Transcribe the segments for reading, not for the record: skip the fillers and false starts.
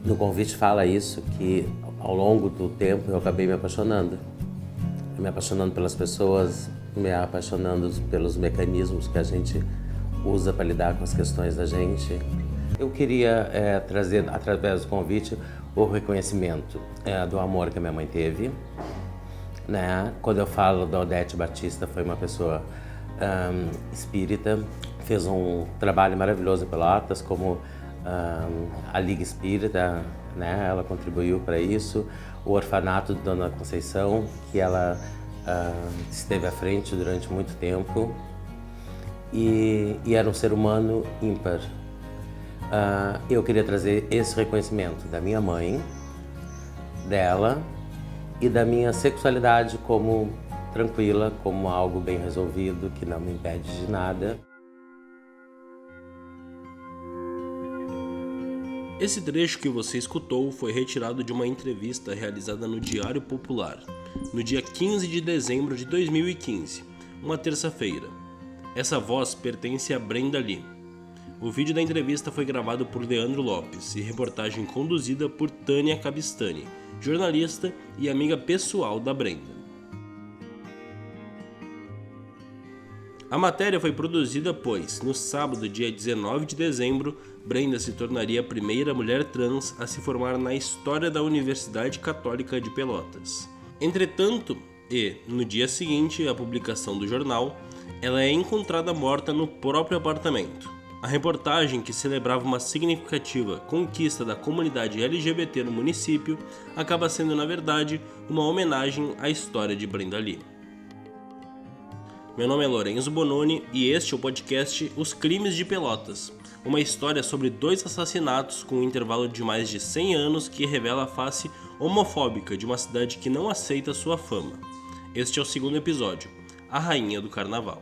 No convite fala isso, que ao longo do tempo eu acabei me apaixonando pelas pessoas, me apaixonando pelos mecanismos que a gente usa para lidar com as questões da gente. Eu queria trazer, através do convite, o reconhecimento do amor que a minha mãe teve, né? Quando eu falo da Odete Batista, foi uma pessoa espírita, fez um trabalho maravilhoso em Pelotas, como a Liga Espírita, né? Ela contribuiu para isso. O orfanato de Dona Conceição, que ela esteve à frente durante muito tempo, e era um ser humano ímpar. Eu queria trazer esse reconhecimento da minha mãe, dela e da minha sexualidade como tranquila, como algo bem resolvido, que não me impede de nada. Esse trecho que você escutou foi retirado de uma entrevista realizada no Diário Popular, no dia 15 de dezembro de 2015, uma terça-feira. Essa voz pertence a Brenda Lee. O vídeo da entrevista foi gravado por Leandro Lopes e reportagem conduzida por Tânia Cabistani, jornalista e amiga pessoal da Brenda. A matéria foi produzida pois, no sábado, dia 19 de dezembro, Brenda se tornaria a primeira mulher trans a se formar na história da Universidade Católica de Pelotas. Entretanto, no dia seguinte à publicação do jornal, ela é encontrada morta no próprio apartamento. A reportagem, que celebrava uma significativa conquista da comunidade LGBT no município, acaba sendo, na verdade, uma homenagem à história de Brenda Lee. Meu nome é Lorenzo Bononi e este é o podcast Os Crimes de Pelotas, uma história sobre 2 assassinatos com um intervalo de mais de 100 anos que revela a face homofóbica de uma cidade que não aceita sua fama. Este é o 2º episódio, A Rainha do Carnaval.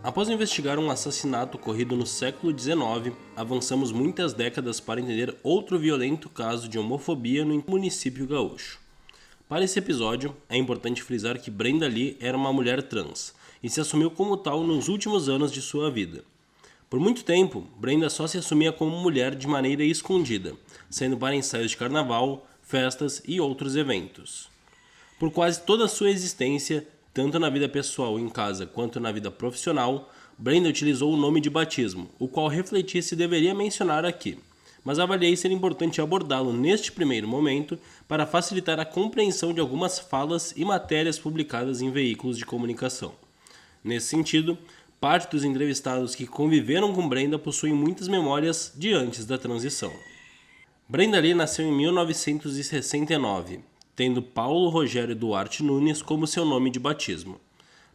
Após investigar um assassinato ocorrido no século XIX, avançamos muitas décadas para entender outro violento caso de homofobia no município gaúcho. Para esse episódio, é importante frisar que Brenda Lee era uma mulher trans e se assumiu como tal nos últimos anos de sua vida. Por muito tempo, Brenda só se assumia como mulher de maneira escondida, saindo para ensaios de carnaval, festas e outros eventos. Por quase toda a sua existência, tanto na vida pessoal em casa quanto na vida profissional, Brenda utilizou o nome de batismo, o qual refleti se deveria mencionar aqui, mas avaliei ser importante abordá-lo neste primeiro momento para facilitar a compreensão de algumas falas e matérias publicadas em veículos de comunicação. Nesse sentido, parte dos entrevistados que conviveram com Brenda possuem muitas memórias de antes da transição. Brenda Lee nasceu em 1969, tendo Paulo Rogério Duarte Nunes como seu nome de batismo.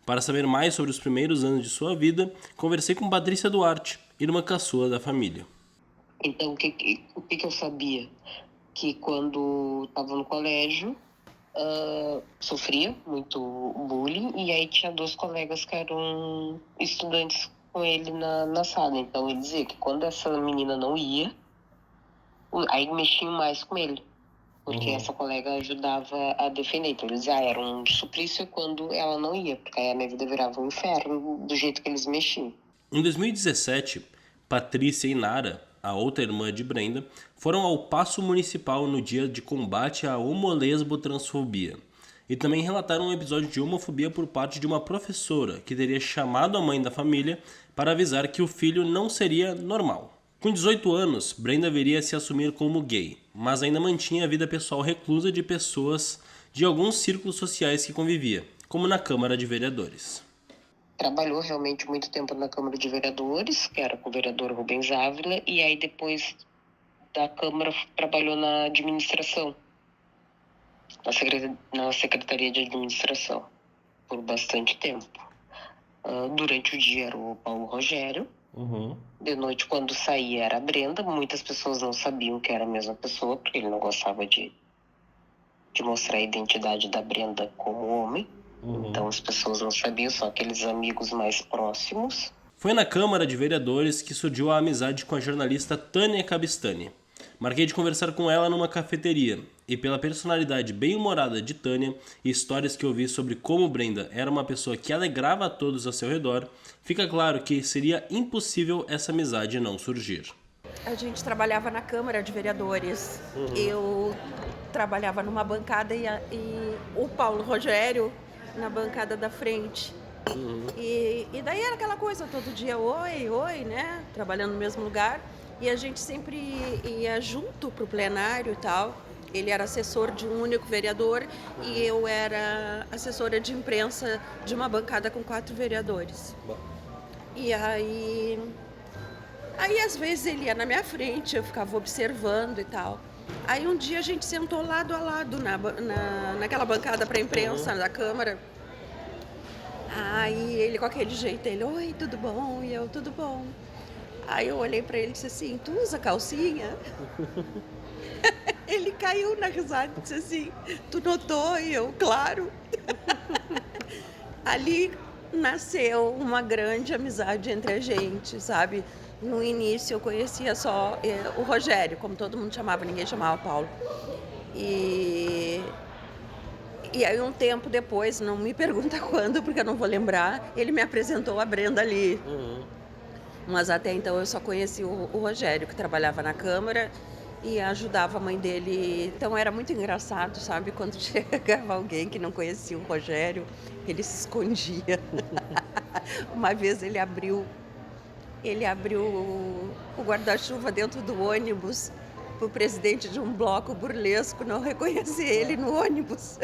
Para saber mais sobre os primeiros anos de sua vida, conversei com Patrícia Duarte, irmã caçula da família. Então, o que eu sabia? Que quando estava no colégio, sofria muito bullying, e aí tinha 2 colegas que eram estudantes com ele na sala. Então, ele dizia que quando essa menina não ia, aí mexiam mais com ele, porque essa colega ajudava a defender. Então, eles dizia, era um suplício quando ela não ia, porque aí a minha vida virava um inferno do jeito que eles mexiam. Em 2017, Patrícia e Nara, a outra irmã de Brenda, foram ao Paço Municipal no dia de combate à homolesbotransfobia e também relataram um episódio de homofobia por parte de uma professora que teria chamado a mãe da família para avisar que o filho não seria normal. Com 18 anos, Brenda viria a se assumir como gay, mas ainda mantinha a vida pessoal reclusa de pessoas de alguns círculos sociais que convivia, como na Câmara de Vereadores. Trabalhou realmente muito tempo na Câmara de Vereadores, que era com o vereador Rubens Ávila, e aí depois da Câmara trabalhou na administração, na Secretaria de Administração, por bastante tempo. Durante o dia era o Paulo Rogério, de noite quando saía era a Brenda. Muitas pessoas não sabiam que era a mesma pessoa, porque ele não gostava de mostrar a identidade da Brenda como homem. Então as pessoas não sabiam, só aqueles amigos mais próximos. Foi na Câmara de Vereadores que surgiu a amizade com a jornalista Tânia Cabistani. Marquei de conversar com ela numa cafeteria, e pela personalidade bem-humorada de Tânia e histórias que ouvi sobre como Brenda era uma pessoa que alegrava a todos ao seu redor, fica claro que seria impossível essa amizade não surgir. A gente trabalhava na Câmara de Vereadores. Eu trabalhava numa bancada e o Paulo Rogério na bancada da frente. E daí era aquela coisa, todo dia, oi, né? Trabalhando no mesmo lugar. E a gente sempre ia junto pro plenário e tal. Ele era assessor de um único vereador e eu era assessora de imprensa de uma bancada com 4 vereadores. E aí às vezes ele ia na minha frente, eu ficava observando e tal. Aí um dia a gente sentou lado a lado naquela bancada para imprensa da Câmara. Aí ele com aquele jeito, ele, oi, tudo bom? E eu, tudo bom. Aí eu olhei para ele e disse assim, tu usa calcinha? Ele caiu na risada e disse assim, tu notou? E eu, claro. Ali nasceu uma grande amizade entre a gente, sabe? No início eu conhecia só o Rogério, como todo mundo chamava, ninguém chamava Paulo. E aí um tempo depois, não me pergunta quando, porque eu não vou lembrar, ele me apresentou a Brenda ali. Mas até então eu só conheci o Rogério, que trabalhava na Câmara e ajudava a mãe dele. Então era muito engraçado, sabe? Quando chegava alguém que não conhecia o Rogério, ele se escondia. Uma vez ele abriu o guarda-chuva dentro do ônibus para o presidente de um bloco burlesco não reconhecer ele no ônibus.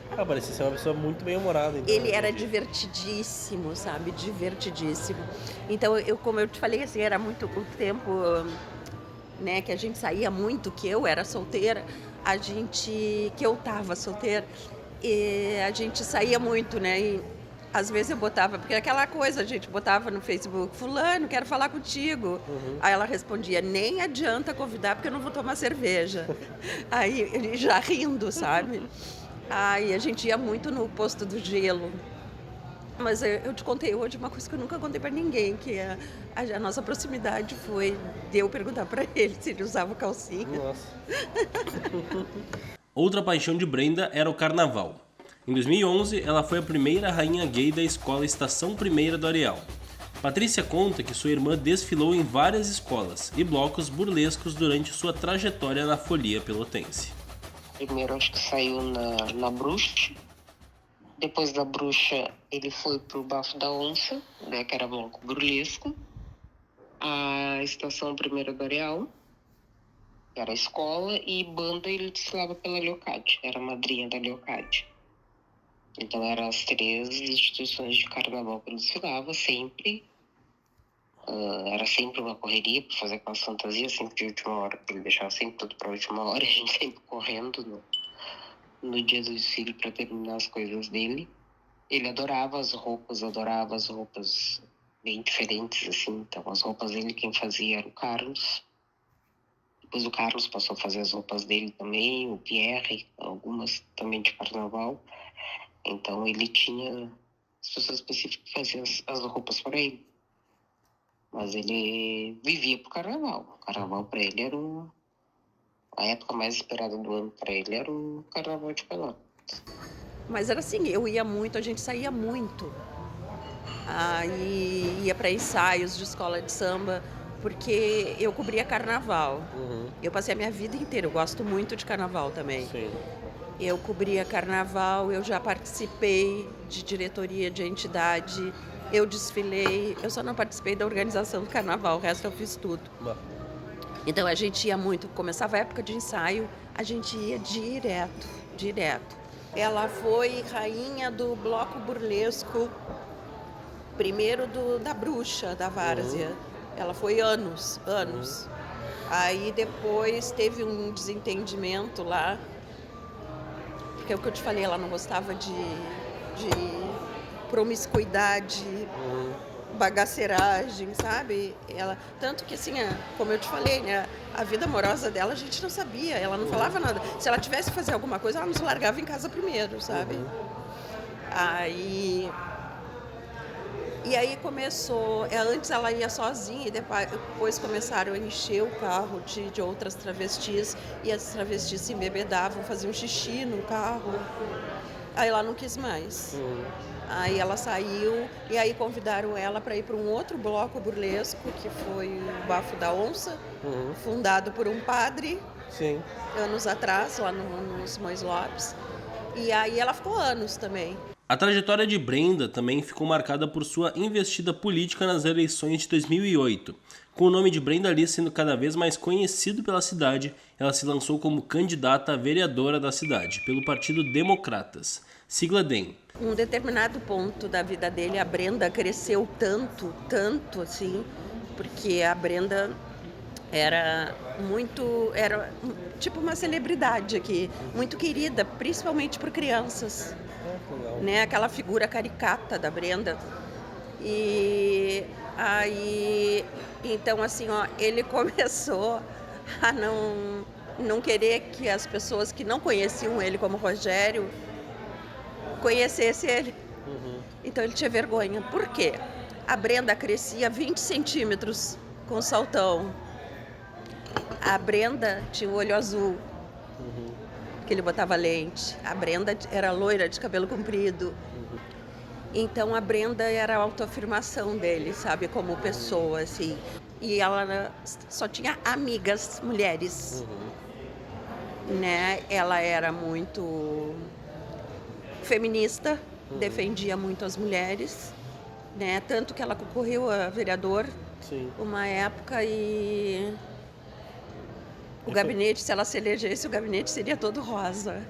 Parecia ser uma pessoa muito bem-humorada. Então, ele era divertidíssimo, sabe? Divertidíssimo. Então, como eu te falei, assim, era muito o tempo, né, que a gente saía muito, que eu era solteira, que eu tava solteira, e a gente saía muito, né? E às vezes eu botava, porque aquela coisa, a gente botava no Facebook, fulano, quero falar contigo. Aí ela respondia, nem adianta convidar porque eu não vou tomar cerveja. Aí ele já rindo, sabe? Aí a gente ia muito no posto do gelo. Mas eu te contei hoje uma coisa que eu nunca contei pra ninguém, que a nossa proximidade foi de eu perguntar pra ele se ele usava calcinha. Nossa. Outra paixão de Brenda era o carnaval. Em 2011, ela foi a primeira rainha gay da escola Estação Primeira do Areal. Patrícia conta que sua irmã desfilou em várias escolas e blocos burlescos durante sua trajetória na folia pelotense. Primeiro acho que saiu na Bruxa. Depois da Bruxa ele foi pro Bafo da Onça, né, que era bloco burlesco. A Estação Primeira do Areal, que era a escola, e banda ele desfilava pela Leocádia, era a madrinha da Leocádia. Então eram as 3 instituições de carnaval que ele desfilava sempre. Era sempre uma correria para fazer aquelas fantasias, sempre de última hora, porque ele deixava sempre tudo para a última hora, a gente sempre correndo no dia do desfile para terminar as coisas dele. Ele adorava as roupas bem diferentes, assim. Então as roupas dele quem fazia era o Carlos. Depois o Carlos passou a fazer as roupas dele também, o Pierre, algumas também de carnaval. Então ele tinha as pessoas específicas que faziam as roupas para ele. Mas ele vivia pro carnaval. O carnaval para ele era a época mais esperada do ano para ele era o carnaval de Pelotas. Mas era assim, eu ia muito, a gente saía muito. Aí ia para ensaios de escola de samba, porque eu cobria carnaval. Eu passei a minha vida inteira, eu gosto muito de carnaval também. Sim. Eu cobria carnaval, eu já participei de diretoria de entidade, eu desfilei, eu só não participei da organização do carnaval, o resto eu fiz tudo. Então a gente ia muito, começava a época de ensaio, a gente ia direto. Ela foi rainha do bloco burlesco, primeiro da Bruxa, da Várzea. Ela foi anos. Aí depois teve um desentendimento lá, porque é o que eu te falei, ela não gostava de promiscuidade, bagaceiragem, sabe? Ela, tanto que assim, como eu te falei, né, a vida amorosa dela a gente não sabia, ela não falava nada. Se ela tivesse que fazer alguma coisa, ela nos largava em casa primeiro, sabe? Aí... E aí começou, antes ela ia sozinha e depois começaram a encher o carro de outras travestis e as travestis se embebedavam, faziam xixi no carro. Aí ela não quis mais. Aí ela saiu e aí convidaram ela para ir para um outro bloco burlesco, que foi o Bafo da Onça, fundado por um padre, Sim. anos atrás, lá no Simões Lopes. E aí ela ficou anos também. A trajetória de Brenda também ficou marcada por sua investida política nas eleições de 2008. Com o nome de Brenda Lee sendo cada vez mais conhecido pela cidade, ela se lançou como candidata a vereadora da cidade, pelo Partido Democratas, sigla DEM. Um determinado ponto da vida dele, a Brenda cresceu tanto assim, porque a Brenda era tipo uma celebridade aqui, muito querida, principalmente por crianças. Né, aquela figura caricata da Brenda. E aí, então assim, ó, ele começou a não querer que as pessoas que não conheciam ele como Rogério conhecessem ele. Então ele tinha vergonha. Por quê? A Brenda crescia 20 centímetros com saltão. A Brenda tinha o olho azul. Que ele botava lente. A Brenda era loira, de cabelo comprido. Então a Brenda era a autoafirmação dele, sabe, como pessoa, assim. E ela só tinha amigas mulheres, né? Ela era muito feminista, defendia muito as mulheres, né? Tanto que ela concorreu a vereador uma época e o gabinete, se ela se elegesse, o gabinete seria todo rosa.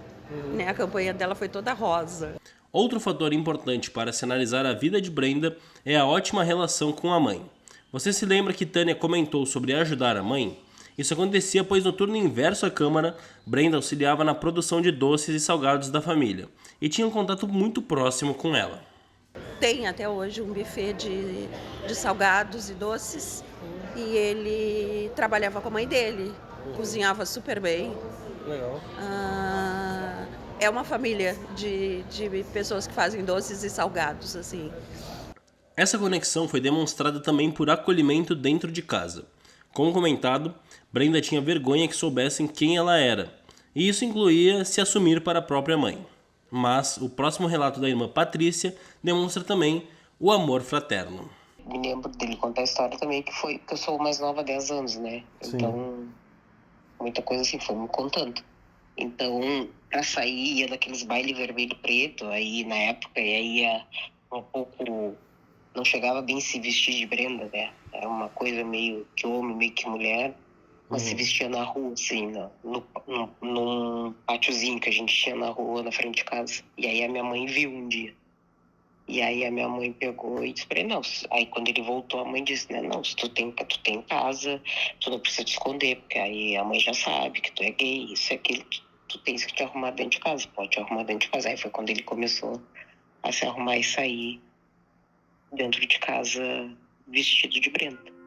Né? A campanha dela foi toda rosa. Outro fator importante para se analisar a vida de Brenda é a ótima relação com a mãe. Você se lembra que Tânia comentou sobre ajudar a mãe? Isso acontecia pois no turno inverso à Câmara, Brenda auxiliava na produção de doces e salgados da família e tinha um contato muito próximo com ela. Tem até hoje um buffet de salgados e doces e ele trabalhava com a mãe dele. Cozinhava super bem. Legal. É uma família de pessoas que fazem doces e salgados, assim. Essa conexão foi demonstrada também por acolhimento dentro de casa. Como comentado, Brenda tinha vergonha que soubessem quem ela era, e isso incluía se assumir para a própria mãe. Mas o próximo relato da irmã Patrícia demonstra também o amor fraterno. Me lembro dele contar a história também, que eu sou mais nova há 10 anos, né? Então, muita coisa assim, foi me contando. Então, pra sair, ia daqueles bailes vermelho e preto, aí na época, e aí ia um pouco, não chegava bem se vestir de Brenda, né? Era uma coisa meio que homem, meio que mulher, mas se vestia na rua, assim, num pátiozinho que a gente tinha na rua, na frente de casa. E aí a minha mãe viu um dia. E aí a minha mãe pegou e disse pra ele, não. Aí quando ele voltou, a mãe disse, né, não, se tu tem casa, tu não precisa te esconder, porque aí a mãe já sabe que tu é gay, isso é aquilo, tu tens que te arrumar dentro de casa, pode te arrumar dentro de casa. Aí foi quando ele começou a se arrumar e sair dentro de casa vestido de Brenda.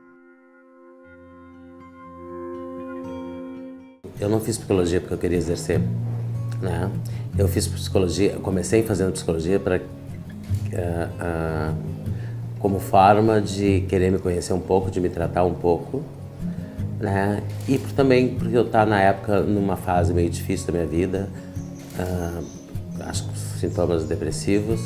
Eu não fiz psicologia porque eu queria exercer, né? Eu fiz psicologia, comecei fazendo psicologia para como forma de querer me conhecer um pouco, de me tratar um pouco, né? E também porque eu estava na época numa fase meio difícil da minha vida, acho que sintomas depressivos,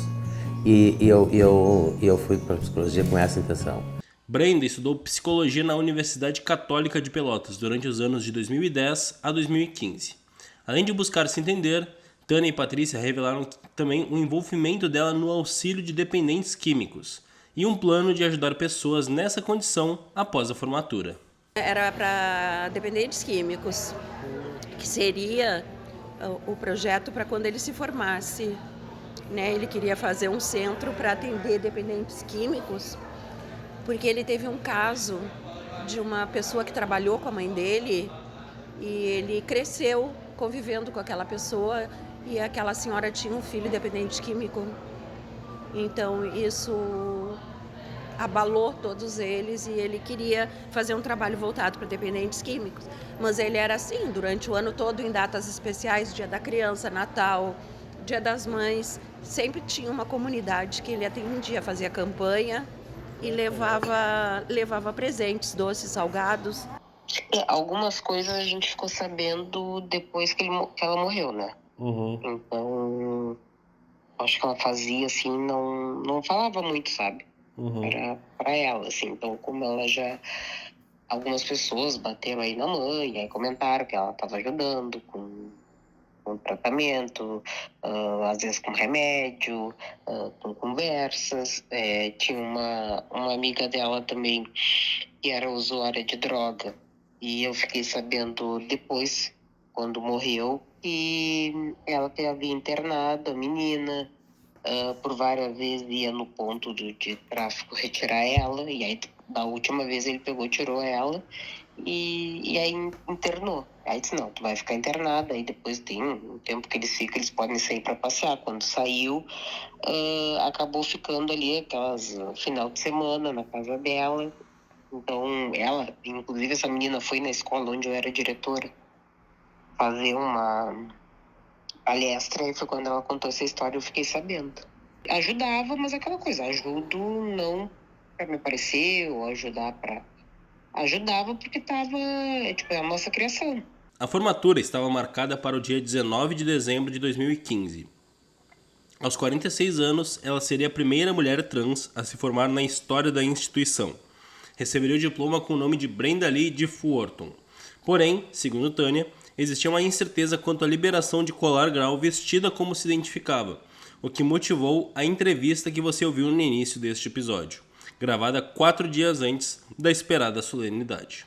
e eu fui para a psicologia com essa intenção. Brenda estudou psicologia na Universidade Católica de Pelotas durante os anos de 2010 a 2015. Além de buscar se entender, Tânia e Patrícia revelaram também o envolvimento dela no auxílio de dependentes químicos e um plano de ajudar pessoas nessa condição após a formatura. Era para dependentes químicos, que seria o projeto para quando ele se formasse. Né? Ele queria fazer um centro para atender dependentes químicos, porque ele teve um caso de uma pessoa que trabalhou com a mãe dele e ele cresceu convivendo com aquela pessoa e aquela senhora tinha um filho dependente químico. Então isso abalou todos eles e ele queria fazer um trabalho voltado para dependentes químicos. Mas ele era assim, durante o ano todo, em datas especiais, Dia da Criança, Natal, Dia das Mães, sempre tinha uma comunidade que ele atendia, fazia campanha e levava presentes, doces, salgados. Algumas coisas a gente ficou sabendo depois que ela morreu, né? Então, acho que ela fazia assim, não falava muito, sabe? Era pra ela, assim. Então, como ela já... Algumas pessoas bateram aí na mãe, aí comentaram que ela estava ajudando com tratamento, às vezes com remédio, com conversas. Tinha uma amiga dela também que era usuária de droga. E eu fiquei sabendo depois, quando morreu, que ela havia internado a menina. Por várias vezes ia no ponto de tráfico retirar ela. E aí, da última vez, ele pegou, tirou ela e aí internou. Aí disse, não, tu vai ficar internada. Aí depois tem um tempo que eles ficam, eles podem sair para passear. Quando saiu, acabou ficando ali aquelas final de semana na casa dela. Então, ela, inclusive essa menina foi na escola onde eu era diretora fazer uma palestra, e foi quando ela contou essa história, eu fiquei sabendo. Ajudava, mas aquela coisa, ajudo não para me aparecer ou ajudar para... Ajudava porque tava, é a nossa criação. A formatura estava marcada para o dia 19 de dezembro de 2015. Aos 46 anos, ela seria a primeira mulher trans a se formar na história da instituição. Receberia o diploma com o nome de Brenda Lee de Fullerton. Porém, segundo Tânia, existia uma incerteza quanto à liberação de colar grau vestida como se identificava, o que motivou a entrevista que você ouviu no início deste episódio, gravada 4 dias antes da esperada solenidade.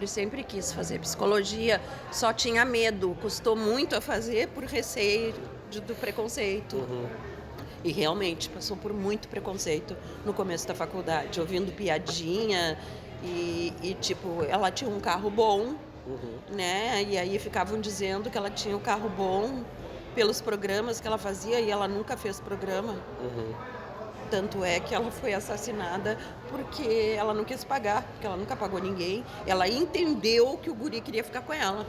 Sempre quis fazer psicologia, só tinha medo, custou muito a fazer por receio do preconceito. E realmente passou por muito preconceito no começo da faculdade, ouvindo piadinha e tipo, ela tinha um carro bom, né? E aí ficavam dizendo que ela tinha um carro bom pelos programas que ela fazia e ela nunca fez programa. Tanto é que ela foi assassinada porque ela não quis pagar, porque ela nunca pagou ninguém. Ela entendeu que o guri queria ficar com ela.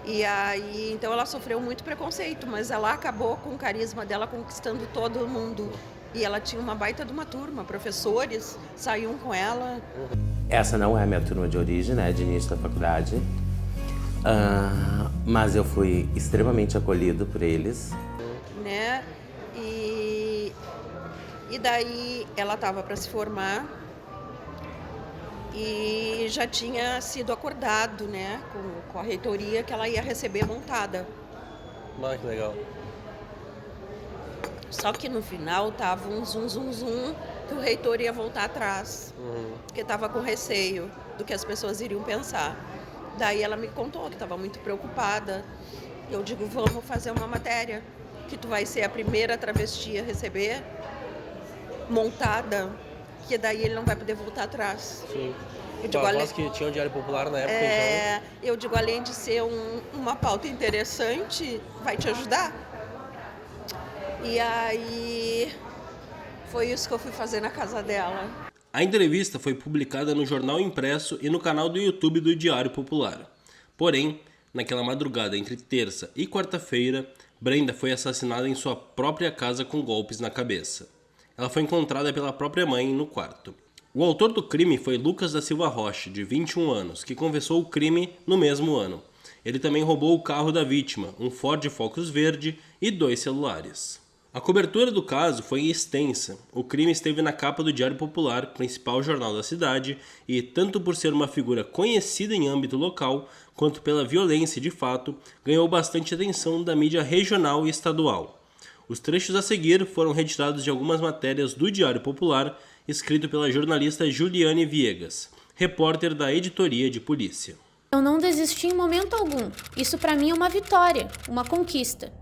E aí, então ela sofreu muito preconceito, mas ela acabou com o carisma dela conquistando todo mundo. E ela tinha uma baita de uma turma, professores saíam com ela. Essa não é a minha turma de origem, né, de início da faculdade. Mas eu fui extremamente acolhido por eles. Né? E daí ela estava para se formar e já tinha sido acordado, né, com a reitoria que ela ia receber montada. Que legal. Só que no final tava um zum, que o reitor ia voltar atrás, porque estava com receio do que as pessoas iriam pensar. Daí ela me contou que estava muito preocupada. Eu digo, vamos fazer uma matéria, que tu vai ser a primeira travesti a receber, montada, que daí ele não vai poder voltar atrás. Sim. Eu digo, voz que tinha o Diário Popular na época, então... Eu digo, além de ser uma pauta interessante, vai te ajudar. E aí, foi isso que eu fui fazer na casa dela. A entrevista foi publicada no jornal impresso e no canal do YouTube do Diário Popular. Porém, naquela madrugada entre terça e quarta-feira, Brenda foi assassinada em sua própria casa com golpes na cabeça. Ela foi encontrada pela própria mãe no quarto. O autor do crime foi Lucas da Silva Rocha, de 21 anos, que confessou o crime no mesmo ano. Ele também roubou o carro da vítima, um Ford Focus verde e 2 celulares. A cobertura do caso foi extensa. O crime esteve na capa do Diário Popular, principal jornal da cidade, e, tanto por ser uma figura conhecida em âmbito local, quanto pela violência de fato, ganhou bastante atenção da mídia regional e estadual. Os trechos a seguir foram retirados de algumas matérias do Diário Popular, escrito pela jornalista Juliane Viegas, repórter da Editoria de Polícia. Eu não desisti em momento algum. Isso para mim é uma vitória, uma conquista.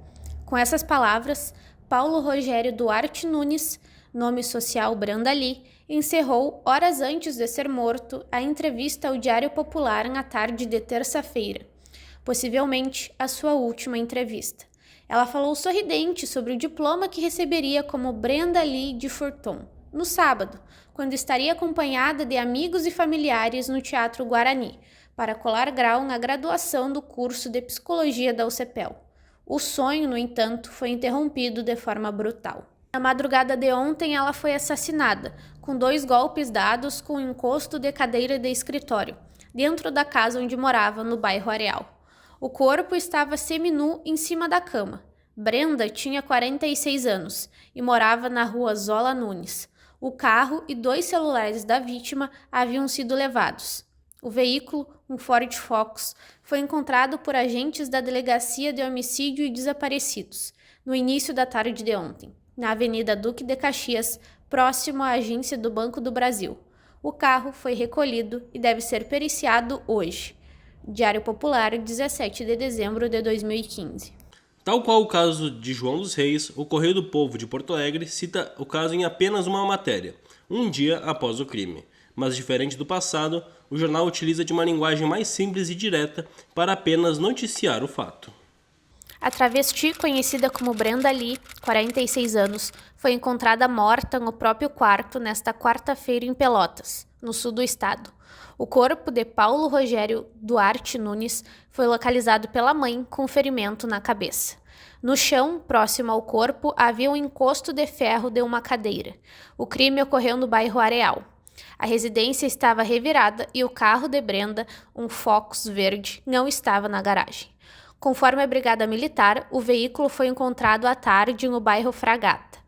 Com essas palavras, Paulo Rogério Duarte Nunes, nome social Brenda Lee, encerrou, horas antes de ser morto, a entrevista ao Diário Popular na tarde de terça-feira, possivelmente a sua última entrevista. Ela falou sorridente sobre o diploma que receberia como Brenda Lee de Fullerton, no sábado, quando estaria acompanhada de amigos e familiares no Teatro Guarani, para colar grau na graduação do curso de Psicologia da UCPEL. O sonho, no entanto, foi interrompido de forma brutal. Na madrugada de ontem, ela foi assassinada, com 2 golpes dados com um encosto de cadeira de escritório, dentro da casa onde morava, no bairro Areal. O corpo estava seminu em cima da cama. Brenda tinha 46 anos e morava na rua Zola Nunes. O carro e 2 celulares da vítima haviam sido levados. O veículo, um Ford Focus, foi encontrado por agentes da Delegacia de Homicídio e Desaparecidos, no início da tarde de ontem, na Avenida Duque de Caxias, próximo à agência do Banco do Brasil. O carro foi recolhido e deve ser periciado hoje. Diário Popular, 17 de dezembro de 2015. Tal qual o caso de João dos Reis, o Correio do Povo de Porto Alegre cita o caso em apenas uma matéria, um dia após o crime. Mas, diferente do passado, o jornal utiliza de uma linguagem mais simples e direta para apenas noticiar o fato. A travesti, conhecida como Brenda Lee, 46 anos, foi encontrada morta no próprio quarto nesta quarta-feira em Pelotas, no sul do estado. O corpo de Paulo Rogério Duarte Nunes foi localizado pela mãe com ferimento na cabeça. No chão, próximo ao corpo, havia um encosto de ferro de uma cadeira. O crime ocorreu no bairro Areal. A residência estava revirada e o carro de Brenda, um Focus verde, não estava na garagem. Conforme a Brigada Militar, o veículo foi encontrado à tarde no bairro Fragata.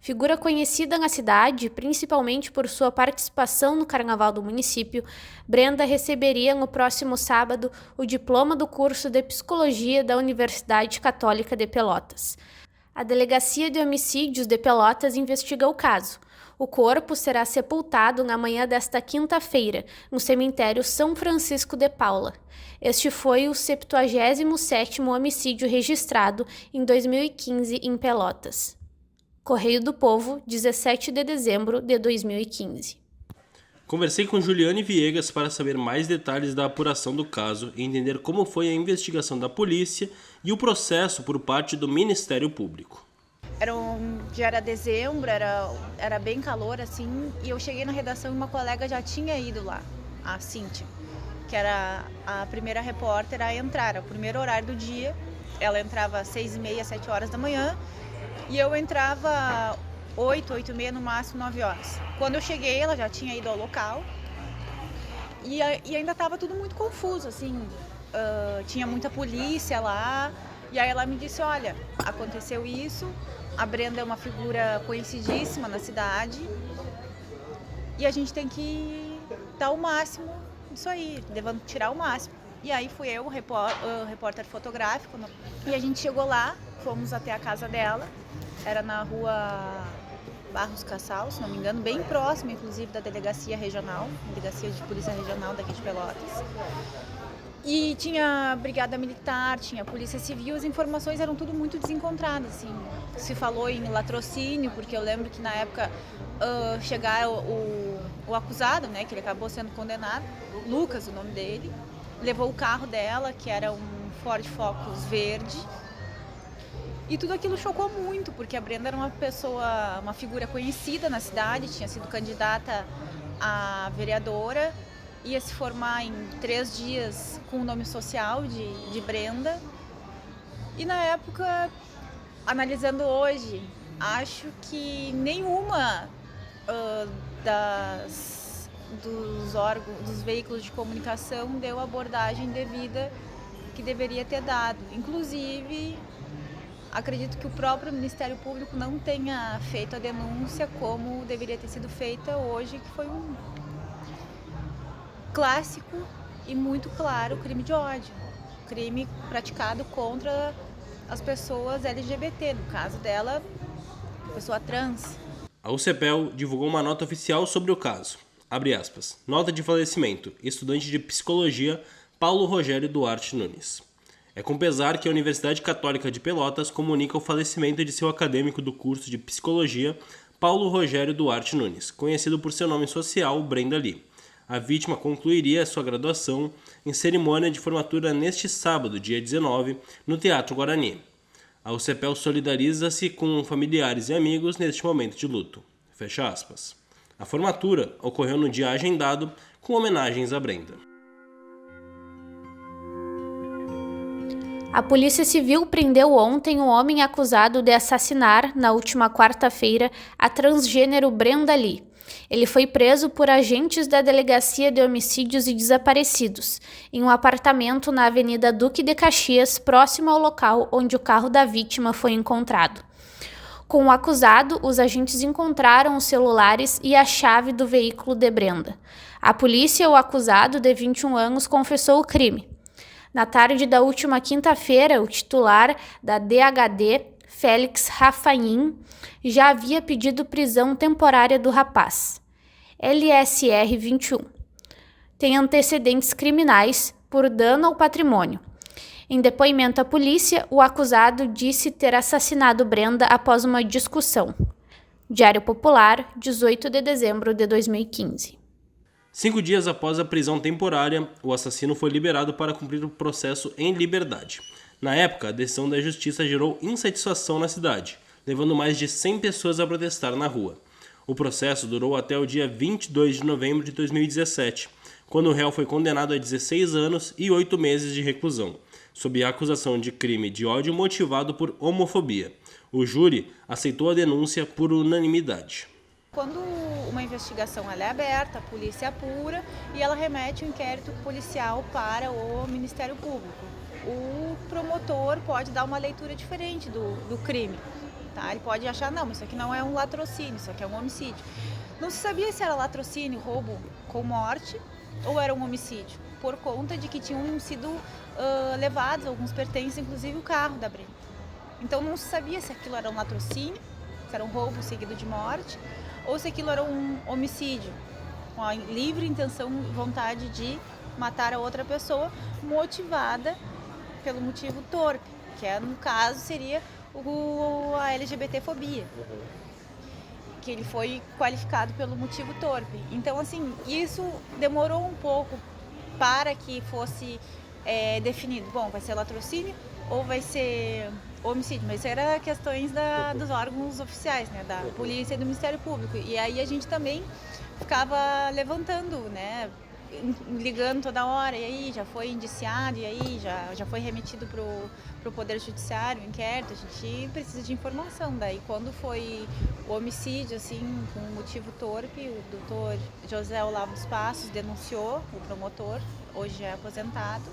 Figura conhecida na cidade, principalmente por sua participação no carnaval do município, Brenda receberia no próximo sábado o diploma do curso de Psicologia da Universidade Católica de Pelotas. A Delegacia de Homicídios de Pelotas investiga o caso. O corpo será sepultado na manhã desta quinta-feira, no cemitério São Francisco de Paula. Este foi o 77º homicídio registrado em 2015 em Pelotas. Correio do Povo, 17 de dezembro de 2015. Conversei com Juliane Viegas para saber mais detalhes da apuração do caso e entender como foi a investigação da polícia e o processo por parte do Ministério Público. Já era dezembro, era bem calor assim, e eu cheguei na redação e uma colega já tinha ido lá, a Cíntia, que era a primeira repórter a entrar, era o primeiro horário do dia. Ela entrava às 6h30, 7 horas da manhã, e eu entrava 8, 8h30, no máximo 9 horas. Quando eu cheguei, ela já tinha ido ao local e ainda estava tudo muito confuso, assim, tinha muita polícia lá. E aí ela me disse, olha, aconteceu isso, a Brenda é uma figura conhecidíssima na cidade e a gente tem que dar o máximo disso aí, tirar o máximo. E aí fui eu, o repórter fotográfico, e a gente chegou lá, fomos até a casa dela, era na rua Barros Cassal, se não me engano, bem próximo, inclusive, da Delegacia Regional, Delegacia de Polícia Regional daqui de Pelotas. E tinha Brigada Militar, tinha Polícia Civil, as informações eram tudo muito desencontradas, assim. Se falou em latrocínio, porque eu lembro que na época chegar o acusado, né, que ele acabou sendo condenado, Lucas, o nome dele, levou o carro dela, que era um Ford Focus verde. E tudo aquilo chocou muito, porque a Brenda era uma figura conhecida na cidade, tinha sido candidata a vereadora, ia se formar em 3 dias com o nome social de Brenda. E na época, analisando hoje, acho que nenhuma dos veículos de comunicação deu a abordagem devida que deveria ter dado. Inclusive, acredito que o próprio Ministério Público não tenha feito a denúncia como deveria ter sido feita hoje, que foi um clássico e muito claro crime de ódio. Crime praticado contra as pessoas LGBT, no caso dela, pessoa trans. A UCPEL divulgou uma nota oficial sobre o caso. Abre aspas. Nota de falecimento. Estudante de Psicologia, Paulo Rogério Duarte Nunes. É com pesar que a Universidade Católica de Pelotas comunica o falecimento de seu acadêmico do curso de Psicologia, Paulo Rogério Duarte Nunes, conhecido por seu nome social, Brenda Lee. A vítima concluiria sua graduação em cerimônia de formatura neste sábado, dia 19, no Teatro Guarani. A UCPEL solidariza-se com familiares e amigos neste momento de luto. Fecha aspas. A formatura ocorreu no dia agendado com homenagens a Brenda. A Polícia Civil prendeu ontem o homem acusado de assassinar, na última quarta-feira, a transgênero Brenda Lee. Ele foi preso por agentes da Delegacia de Homicídios e Desaparecidos, em um apartamento na Avenida Duque de Caxias, próximo ao local onde o carro da vítima foi encontrado. Com o acusado, os agentes encontraram os celulares e a chave do veículo de Brenda. A polícia, o acusado, de 21 anos, confessou o crime. Na tarde da última quinta-feira, o titular da DHD, Félix Rafaim, já havia pedido prisão temporária do rapaz. LSR 21. Tem antecedentes criminais por dano ao patrimônio. Em depoimento à polícia, o acusado disse ter assassinado Brenda após uma discussão. Diário Popular, 18 de dezembro de 2015. 5 dias após a prisão temporária, o assassino foi liberado para cumprir o processo em liberdade. Na época, a decisão da justiça gerou insatisfação na cidade, levando mais de 100 pessoas a protestar na rua. O processo durou até o dia 22 de novembro de 2017, quando o réu foi condenado a 16 anos e 8 meses de reclusão, sob a acusação de crime de ódio motivado por homofobia. O júri aceitou a denúncia por unanimidade. Quando uma investigação ela é aberta, a polícia apura e ela remete o inquérito policial para o Ministério Público. O promotor pode dar uma leitura diferente do crime. Tá? Ele pode achar, não, isso aqui não é um latrocínio, isso aqui é um homicídio. Não se sabia se era latrocínio, roubo com morte ou era um homicídio, por conta de que tinham sido levados alguns pertences, inclusive o carro da Brenda. Então não se sabia se aquilo era um latrocínio, se era um roubo seguido de morte, ou se aquilo era um homicídio, com a livre intenção e vontade de matar a outra pessoa, motivada pelo motivo torpe, que no caso seria a LGBTfobia, que ele foi qualificado pelo motivo torpe. Então, assim, isso demorou um pouco para que fosse definido, bom, vai ser latrocínio ou vai ser homicídio, mas isso era questões dos órgãos oficiais, né, da polícia e do Ministério Público. E aí a gente também ficava levantando, né, ligando toda hora, e aí já foi indiciado, e aí já foi remetido para o Poder Judiciário, o inquérito, a gente precisa de informação. Daí quando foi o homicídio, assim, com motivo torpe, o doutor José Olavo dos Passos denunciou o promotor, hoje já é aposentado.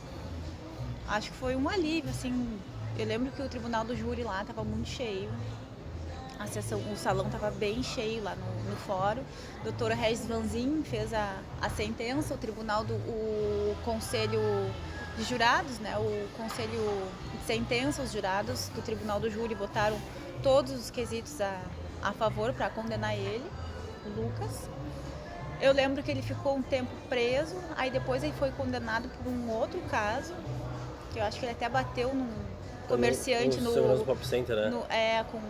Acho que foi um alívio, assim. Eu lembro que o tribunal do júri lá estava muito cheio, o salão estava bem cheio lá no fórum. A doutora Regis Vanzin fez a sentença, o conselho de jurados, né, o conselho de sentença, os jurados do tribunal do júri votaram todos os quesitos a favor para condenar ele, o Lucas. Eu lembro que ele ficou um tempo preso, aí depois ele foi condenado por um outro caso, que eu acho que ele até bateu num comerciante no Pop Center, né? Com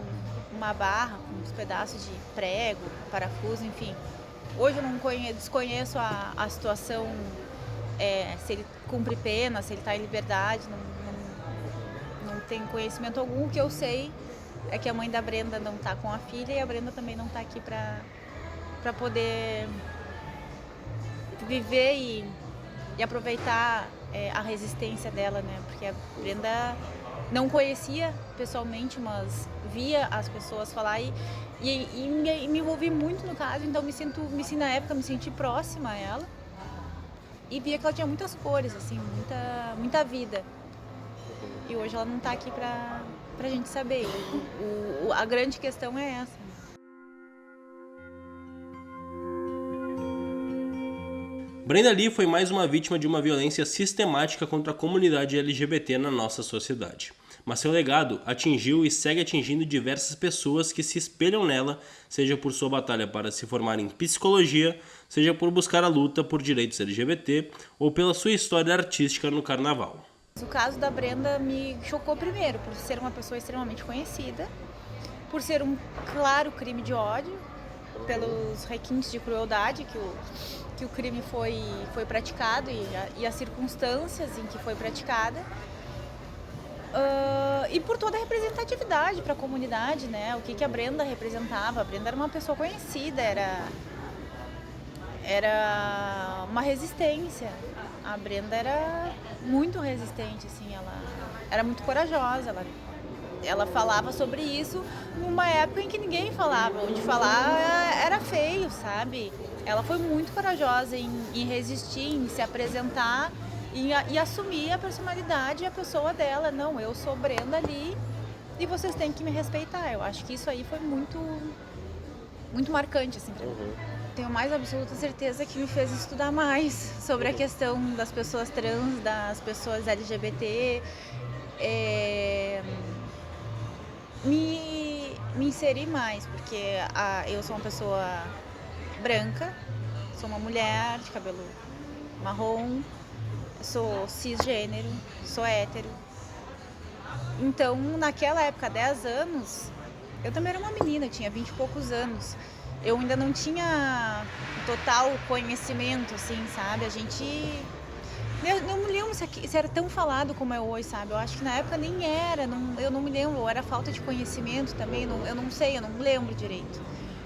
uma barra, com uns pedaços de prego, parafuso, enfim. Hoje eu não desconheço a situação, se ele cumpre pena, se ele está em liberdade, não tenho conhecimento algum. O que eu sei é que a mãe da Brenda não está com a filha e a Brenda também não está aqui para poder viver e aproveitar a resistência dela, né? Porque a Brenda não conhecia pessoalmente, mas via as pessoas falar e me envolvi muito no caso, então na época me senti próxima a ela e via que ela tinha muitas cores, assim, muita vida. E hoje ela não está aqui pra gente saber. A grande questão é essa. Brenda Lee foi mais uma vítima de uma violência sistemática contra a comunidade LGBT na nossa sociedade. Mas seu legado atingiu e segue atingindo diversas pessoas que se espelham nela, seja por sua batalha para se formar em psicologia, seja por buscar a luta por direitos LGBT ou pela sua história artística no carnaval. O caso da Brenda me chocou primeiro, por ser uma pessoa extremamente conhecida, por ser um claro crime de ódio, pelos requintes de crueldade que o crime foi praticado e as circunstâncias em que foi praticada. E por toda a representatividade para a comunidade, né? O que a Brenda representava. A Brenda era uma pessoa conhecida, era uma resistência. A Brenda era muito resistente, assim, era muito corajosa. Ela falava sobre isso numa época em que ninguém falava, onde falar era feio, sabe? Ela foi muito corajosa em resistir, em se apresentar e assumir a personalidade e a pessoa dela. Não, eu sou Brenda Lee e vocês têm que me respeitar. Eu acho que isso aí foi muito, muito marcante, assim, pra mim. Tenho mais absoluta certeza que me fez estudar mais sobre a questão das pessoas trans, das pessoas LGBT, me inserir mais, porque eu sou uma pessoa branca, sou uma mulher de cabelo marrom, sou cisgênero, sou hétero. Então, naquela época, 10 anos, eu também era uma menina, eu tinha 20 e poucos anos. Eu ainda não tinha total conhecimento, assim, sabe? Eu não me lembro se era tão falado como é hoje, sabe? Eu acho que na época nem era, eu não me lembro, ou era falta de conhecimento também, eu não sei, eu não me lembro direito.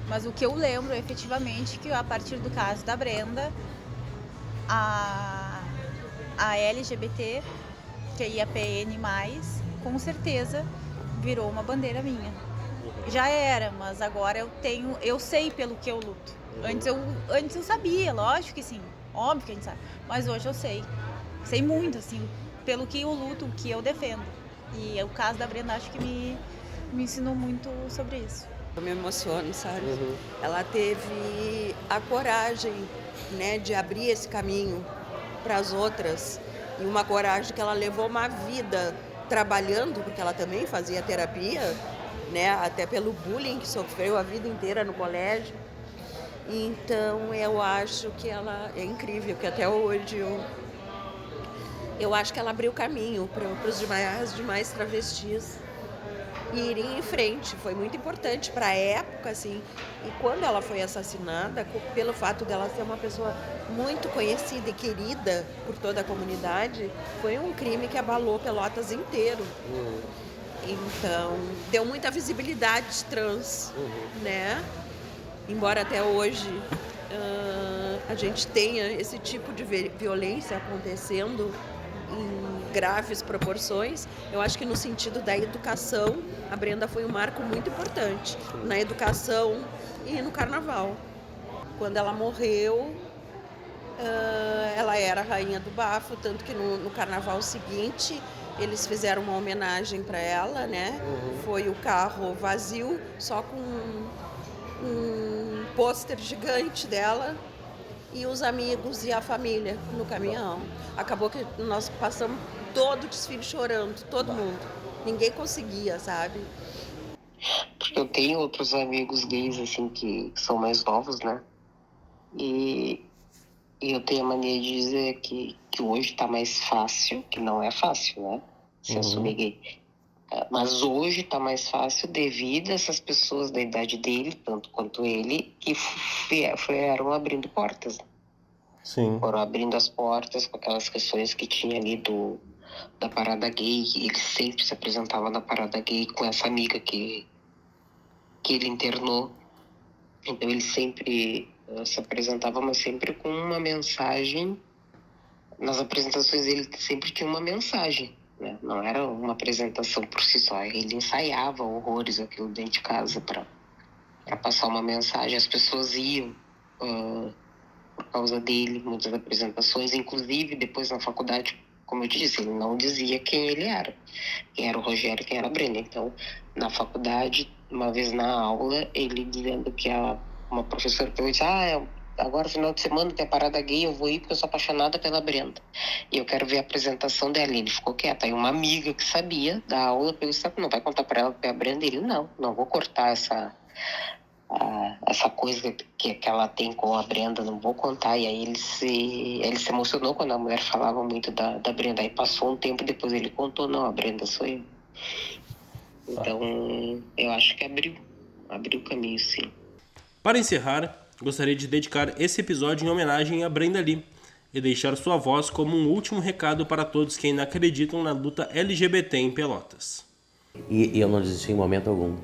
Mas o que eu lembro, efetivamente, que a partir do caso da Brenda, a LGBT, que é IAPN+, com certeza virou uma bandeira minha. Já era, mas agora eu sei pelo que eu luto. Antes eu sabia, lógico que sim, óbvio que a gente sabe, mas hoje eu sei muito, assim, pelo que eu luto, o que eu defendo. E o caso da Brenda acho que me ensinou muito sobre isso. Eu me emociono, sabe? Ela teve a coragem, né, de abrir esse caminho para as outras, e uma coragem que ela levou uma vida trabalhando, porque ela também fazia terapia, né, até pelo bullying que sofreu a vida inteira no colégio. Então eu acho que ela é incrível, que até hoje eu acho que ela abriu caminho para os demais travestis irem em frente. Foi muito importante para a época, assim. E quando ela foi assassinada, pelo fato dela ser uma pessoa muito conhecida e querida por toda a comunidade, foi um crime que abalou Pelotas inteiro. Então, deu muita visibilidade trans, né? Embora até hoje a gente tenha esse tipo de violência acontecendo em graves proporções, eu acho que no sentido da educação, a Brenda foi um marco muito importante na educação e no carnaval. Quando ela morreu, ela era a rainha do bafo, tanto que no carnaval seguinte eles fizeram uma homenagem para ela, né? Foi o carro vazio, só com um pôster gigante dela e os amigos e a família no caminhão. Acabou que nós passamos todo o desfile chorando, todo mundo. Ninguém conseguia, sabe? Porque eu tenho outros amigos gays, assim, que são mais novos, né? E eu tenho a mania de dizer que hoje tá mais fácil, que não é fácil, né? Se assumir gay. Mas hoje tá mais fácil devido a essas pessoas da idade dele, tanto quanto ele, que foram abrindo portas. Sim. Foram abrindo as portas com aquelas questões que tinha ali da parada gay. Ele sempre se apresentava na parada gay com essa amiga que ele internou. Então ele sempre se apresentava, mas sempre com uma mensagem. Nas apresentações dele sempre tinha uma mensagem, né? Não era uma apresentação por si só. Ele ensaiava horrores aquilo dentro de casa para passar uma mensagem. As pessoas iam por causa dele, muitas apresentações. Inclusive, depois na faculdade, como eu te disse, ele não dizia quem ele era. Quem era o Rogério, quem era a Brenda. Então, na faculdade, uma vez na aula, ele dizendo que uma professora pegou e disse: agora final de semana tem a parada gay, eu vou ir porque eu sou apaixonada pela Brenda. E eu quero ver a apresentação dela. E ele ficou quieto. Aí uma amiga que sabia da aula pegou e disse: não vai contar pra ela que é a Brenda? Ele: não vou cortar essa coisa que ela tem com a Brenda, não vou contar. E aí ele se emocionou quando a mulher falava muito da Brenda. Aí passou um tempo depois ele contou: não, a Brenda sou eu. Então eu acho que abriu o caminho, sim. Para encerrar, gostaria de dedicar esse episódio em homenagem a Brenda Lee e deixar sua voz como um último recado para todos que ainda acreditam na luta LGBT em Pelotas. E eu não desisti em momento algum.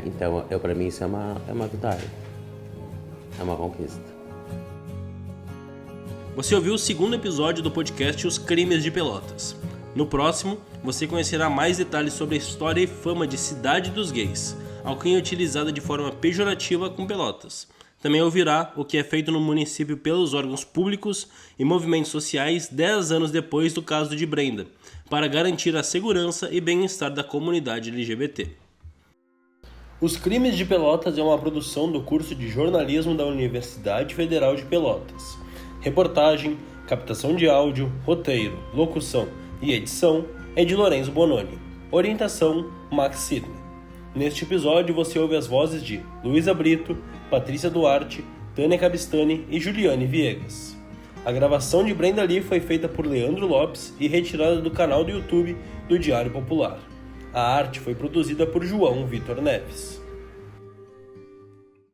Então, para mim, isso é uma vitória. É uma conquista. Você ouviu o segundo episódio do podcast Os Crimes de Pelotas. No próximo, você conhecerá mais detalhes sobre a história e fama de Cidade dos Gays, alcunha utilizada de forma pejorativa com Pelotas. Também ouvirá o que é feito no município pelos órgãos públicos e movimentos sociais 10 anos depois do caso de Brenda, para garantir a segurança e bem-estar da comunidade LGBT. Os Crimes de Pelotas é uma produção do curso de jornalismo da Universidade Federal de Pelotas. Reportagem, captação de áudio, roteiro, locução e edição é de Lorenzo Bononi. Orientação, Max Sidney. Neste episódio você ouve as vozes de Luísa Brito, Patrícia Duarte, Tânia Cabistani e Juliane Viegas. A gravação de Brenda Lee foi feita por Leandro Lopes e retirada do canal do YouTube do Diário Popular. A arte foi produzida por João Vitor Neves.